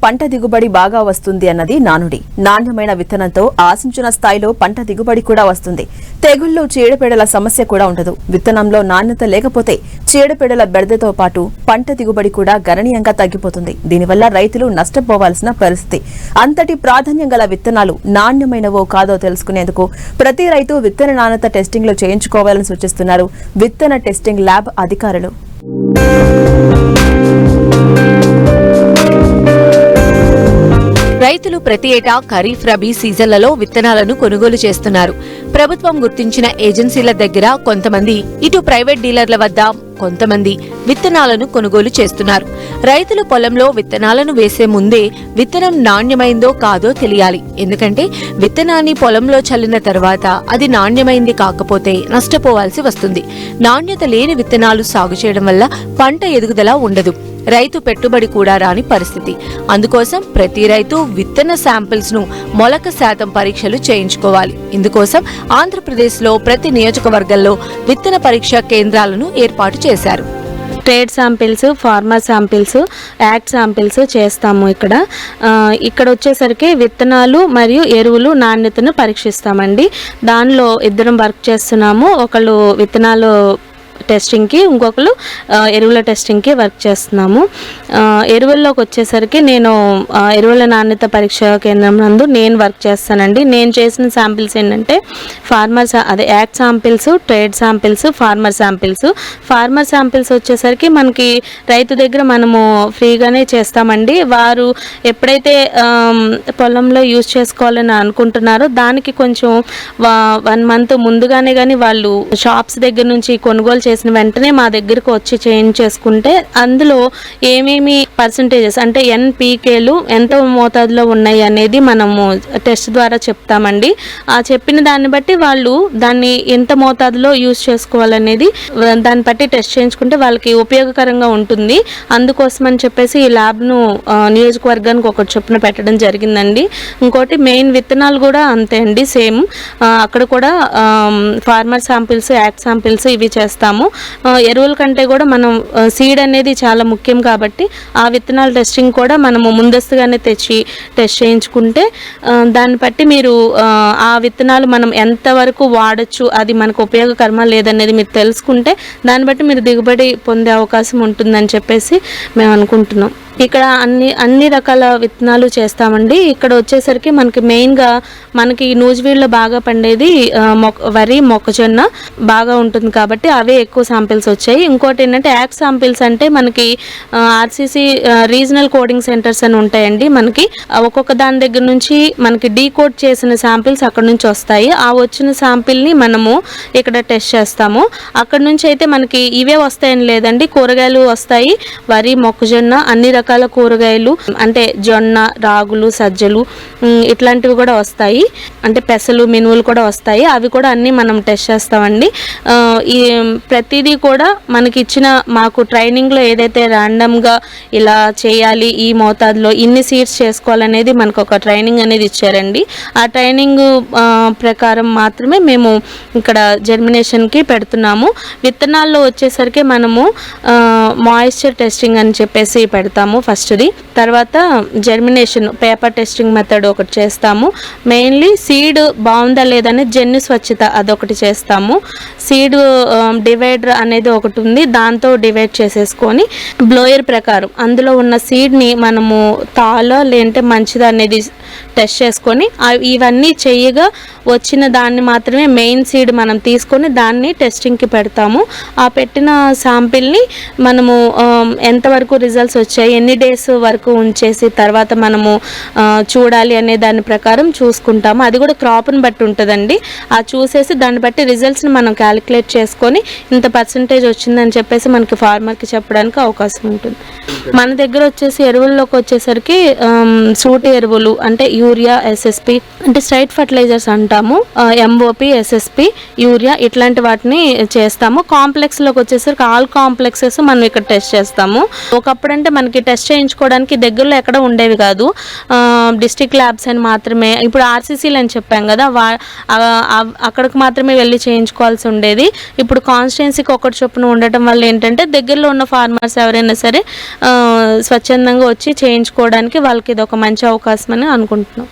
పంట దిగుబడి బాగా వస్తుంది అన్నది నానుడి. నాణ్యమైన విత్తనంతో ఆశించిన స్థాయిలో పంట దిగుబడి కూడా వస్తుంది. తెగుళ్లు, చీడపీడల సమస్య కూడా ఉండదు. విత్తనంలో నాణ్యత లేకపోతే చీడపీడల బెడదతో పాటు పంట దిగుబడి కూడా గణనీయంగా తగ్గిపోతుంది. దీనివల్ల రైతులు నష్టపోవాల్సిన పరిస్థితి. అంతటి ప్రాధాన్యం గల విత్తనాలు నాణ్యమైనవో కాదో తెలుసుకునేందుకు ప్రతి రైతు విత్తన నాణ్యత టెస్టింగ్లు చేయించుకోవాలని సూచిస్తున్నారు విత్తన టెస్టింగ్ ల్యాబ్ అధికారులు. రైతులు ప్రతి ఏటా ఖరీఫ్, రబీ సీజన్లలో విత్తనాలను కొనుగోలు చేస్తున్నారు. ప్రభుత్వం గుర్తించిన ఏజెన్సీల దగ్గర కొంతమంది, ఇటు ప్రైవేట్ డీలర్ల వద్ద కొంతమంది విత్తనాలను కొనుగోలు చేస్తున్నారు. రైతులు పొలంలో విత్తనాలను వేసే ముందే విత్తనం నాణ్యమైందో కాదో తెలియాలి. ఎందుకంటే విత్తనాన్ని పొలంలో చల్లిన తర్వాత అది నాణ్యమైంది కాకపోతే నష్టపోవాల్సి వస్తుంది. నాణ్యత లేని విత్తనాలు సాగు చేయడం వల్ల పంట ఎదుగుదల ఉండదు, రైతు పెట్టుబడి కూడా రాని పరిస్థితి. అందుకోసం ప్రతి రైతు విత్తన శాంపిల్స్ ను మొలక శాతం పరీక్షలు చేయించుకోవాలి. ఇందుకోసం ఆంధ్రప్రదేశ్లో ప్రతి నియోజకవర్గంలో విత్తన పరీక్ష కేంద్రాలను ఏర్పాటు చేశారు. Trade samples, farmer samples, act samples చేస్తాము. ఇక్కడ వచ్చేసరికి విత్తనాలు మరియు ఎరువులు నాణ్యతను పరీక్షిస్తామండి. దానిలో ఇద్దరం వర్క్ చేస్తున్నాము. ఒకళ్ళు విత్తనాలు టెస్టింగ్కి, ఇంకొకరు ఎరువుల టెస్టింగ్కి వర్క్ చేస్తున్నాము. ఎరువుల్లోకి వచ్చేసరికి నేను ఎరువుల నాణ్యత పరీక్ష కేంద్రం నందు నేను వర్క్ చేస్తానండి. నేను చేసిన శాంపిల్స్ ఏంటంటే act samples, trade samples, farmer samples. Farmer samples వచ్చేసరికి మనకి రైతు దగ్గర మనము ఫ్రీగానే చేస్తామండి. వారు ఎప్పుడైతే పొలంలో యూజ్ చేసుకోవాలని అనుకుంటున్నారో దానికి కొంచెం 1 month ముందుగానే కానీ వాళ్ళు షాప్స్ దగ్గర నుంచి కొనుగోలు చేసిన వెంటనే మా దగ్గరకు వచ్చి చేయించేసుకుంటే అందులో ఏమేమి పర్సంటేజెస్ అంటే NPKలు ఎంత మోతాదులో ఉన్నాయి అనేది మనము టెస్ట్ ద్వారా చెప్తామండి. ఆ చెప్పిన దాన్ని బట్టి వాళ్ళు దాన్ని ఎంత మోతాదులో యూజ్ చేసుకోవాలనేది దాన్ని బట్టి టెస్ట్ చేయించుకుంటే వాళ్ళకి ఉపయోగకరంగా ఉంటుంది. అందుకోసం అని చెప్పేసి ఈ ల్యాబ్ను నియోజకవర్గానికి ఒకటి చొప్పున పెట్టడం జరిగిందండి. ఇంకోటి మెయిన్ విత్తనాలు కూడా అంతే అండి, సేమ్. అక్కడ కూడా ఫార్మర్ శాంపిల్స్, యాక్ట్ శాంపిల్స్ ఇవి చేస్తాము. ఎరువుల కంటే కూడా మనం సీడ్ అనేది చాలా ముఖ్యం కాబట్టి ఆ విత్తనాల టెస్టింగ్ కూడా మనము ముందస్తుగానే తెచ్చి టెస్ట్ చేయించుకుంటే దాన్ని బట్టి మీరు ఆ విత్తనాలు మనం ఎంతవరకు వాడచ్చు, అది మనకు ఉపయోగకరమా లేదనేది మీరు తెలుసుకుంటే దాన్ని బట్టి మీరు దిగుబడి పొందే అవకాశం ఉంటుందని చెప్పేసి మేము అనుకుంటున్నాం. ఇక్కడ అన్ని రకాల విత్తనాలు చేస్తామండి. ఇక్కడ వచ్చేసరికి మనకి మెయిన్గా మనకి నూజివీడులో బాగా పండేది వరి, మొక్కజొన్న బాగా ఉంటుంది కాబట్టి అవే ఎక్కువ శాంపిల్స్ వచ్చాయి. ఇంకోటి ఏంటంటే యాక్ట్ శాంపిల్స్ అంటే మనకి RCC రీజనల్ కోడింగ్ సెంటర్స్ అని ఉంటాయండి. మనకి ఒక్కొక్క దాని దగ్గర నుంచి మనకి డీకోడ్ చేసిన శాంపిల్స్ అక్కడ నుంచి వస్తాయి. ఆ వచ్చిన శాంపిల్ని మనము ఇక్కడ టెస్ట్ చేస్తాము. అక్కడ నుంచి అయితే మనకి ఇవే వస్తాయని లేదండి, కూరగాయలు వస్తాయి, వరి, మొక్కజొన్న, అన్ని రకాల కూరగాయలు అంటే జొన్న, రాగులు, సజ్జలు ఇట్లాంటివి కూడా వస్తాయి. అంటే పెసలు, మినువులు కూడా వస్తాయి. అవి కూడా అన్నీ మనం టెస్ట్ చేస్తామండి. ఈ ప్రతిదీ కూడా మనకి మాకు ట్రైనింగ్లో ఏదైతే ర్యాండమ్గా ఇలా చేయాలి, ఈ మోతాదులో ఇన్ని సీడ్స్ చేసుకోవాలనేది మనకు ఒక ట్రైనింగ్ అనేది ఇచ్చారండి. ఆ ట్రైనింగ్ ప్రకారం మాత్రమే మేము ఇక్కడ జర్మినేషన్కి పెడుతున్నాము. విత్తనాల్లో వచ్చేసరికి మనము మాయిశ్చర్ టెస్టింగ్ అని చెప్పేసి పెడతాము ఫస్ట్ది. తర్వాత జర్మినేషన్ పేపర్ టెస్టింగ్ మెథడ్ ఒకటి చేస్తాము. మెయిన్లీ సీడ్ బాగుందా లేదని జన్యు స్వచ్ఛత అదొకటి చేస్తాము. సీడ్ డివైడర్ అనేది ఒకటి ఉంది, దాంతో డివైడ్ చేసేసుకొని బ్లోయర్ ప్రకారం అందులో ఉన్న సీడ్ని మనము తాలో లేదంటే మంచిదా అనేది టెస్ట్ చేసుకొని ఇవన్నీ చేయగా వచ్చిన దాన్ని మాత్రమే మెయిన్ సీడ్ మనం తీసుకొని దాన్ని టెస్టింగ్కి పెడతాము. ఆ పెట్టిన శాంపిల్ని మనము ఎంతవరకు రిజల్ట్స్ వచ్చాయి, ఎన్ని డేస్ వరకు ఉంచేసి తర్వాత మనము చూడాలి అనే దాని ప్రకారం చూసుకుంటాము. అది కూడా క్రాప్ని బట్టి ఉంటుందండి. ఆ చూసేసి దాన్ని బట్టి రిజల్ట్స్ని మనం క్యాలిక్యులేట్ చేసుకొని ఇంత పర్సంటేజ్ వచ్చిందని చెప్పేసి మనకి ఫార్మర్కి చెప్పడానికి అవకాశం ఉంటుంది. మన దగ్గర వచ్చేసి ఎరువుల్లోకి వచ్చేసరికి సూటి ఎరువులు అంటే యూరియా, SSP అంటే స్ట్రైట్ ఫర్టిలైజర్స్ అంటాము, MOP, SSP, యూరియా ఇట్లాంటి వాటిని చేస్తాము. కాంప్లెక్స్లోకి వచ్చేసరికి ఆల్ కాంప్లెక్సెస్ మనం ఇక్కడ టెస్ట్ చేస్తాము. ఒకప్పుడు అంటే మనకి టెస్ట్ చేయించుకోవడానికి దగ్గరలో ఎక్కడ ఉండేవి కాదు. డిస్ట్రిక్ట్ ల్యాబ్స్ అని మాత్రమే, ఇప్పుడు ఆర్సీసీలు అని చెప్పాం కదా, అక్కడికి మాత్రమే వెళ్ళి చేయించుకోవాల్సి ఉండేది. ఇప్పుడు కాన్స్టిట్యున్సీకి ఒకటి చొప్పున ఉండటం వల్ల ఏంటంటే దగ్గరలో ఉన్న ఫార్మర్స్ ఎవరైనా సరే స్వచ్ఛందంగా వచ్చి చేయించుకోవడానికి వాళ్ళకి ఇది ఒక మంచి అవకాశం అని అనుకుంటున్నాం.